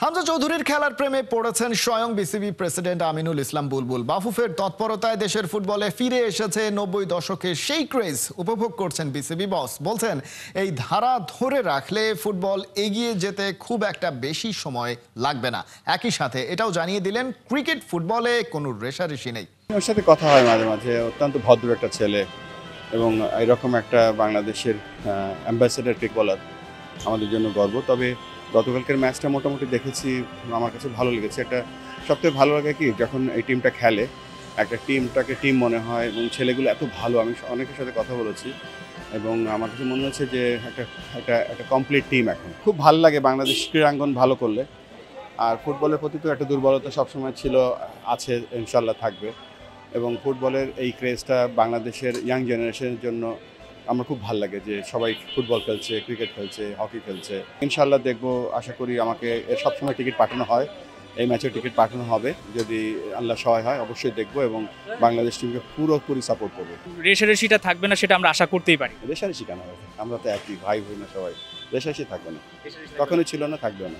হামজা চৌধুরীর খেলার প্রেমে পড়েছেন স্বয়ং বিসিবি প্রেসিডেন্ট আমিনুল ইসলাম বুলবুল। বাফুফের তৎপরতায় দেশের ফুটবলে ফিরে এসেছে 90 দশকের সেই ক্রেজ উপভোগ করছেন বিসিবি বস। বলছেন এই ধারা ধরে রাখলে ফুটবল এগিয়ে যেতে খুব একটা বেশি সময় লাগবে না। একই সাথে এটাও জানিয়ে দিলেন ক্রিকেট ফুটবলে কোনো রেষারেষি নেই। ওর সাথে কথা হয় মাঝে মাঝে। অত্যন্ত ভদ্র একটা ছেলে এবং এরকম একটা বাংলাদেশের অ্যাম্বাসেডর ক্রিকেট বলার আমাদের জন্য গর্ব। তবে গতকালকের ম্যাচটা মোটামুটি দেখেছি, আমার কাছে ভালো লেগেছে। একটা সবথেকে ভালো লাগে কি, যখন এই টিমটা খেলে একটা টিমটাকে টিম মনে হয় এবং ছেলেগুলো এত ভালো। আমি অনেকের সাথে কথা বলেছি এবং আমার কাছে মনে হচ্ছে যে একটা একটা একটা কমপ্লিট টিম এখন। খুব ভালো লাগে বাংলাদেশ ক্রীড়াঙ্গন ভালো করলে। আর ফুটবলের প্রতি তো একটা দুর্বলতা সবসময় ছিল, আছে, ইনশাল্লাহ থাকবে। এবং ফুটবলের এই ক্রেজটা বাংলাদেশের ইয়াং জেনারেশনের জন্য আমার খুব ভালো লাগে যে সবাই ফুটবল খেলছে, ক্রিকেট খেলছে, হকি খেলছে। ইনশাল্লাহ দেখবো, আশা করি আমাকে এর সবসময় টিকিট পাঠানো হয়, এই ম্যাচের টিকিট পাঠানো হবে। যদি আল্লাহ সহায় হয় অবশ্যই দেখবো এবং বাংলাদেশ টিমকে পুরোপুরি সাপোর্ট করবো। রেষারেষিটা থাকবে না সেটা আমরা আশা করতেই পারি। রেশারেশি কেন হবে? আমরা তো একই ভাই বোন, সবাই রেশারেশি থাকবে না, কখনোই ছিল না, থাকবেও না।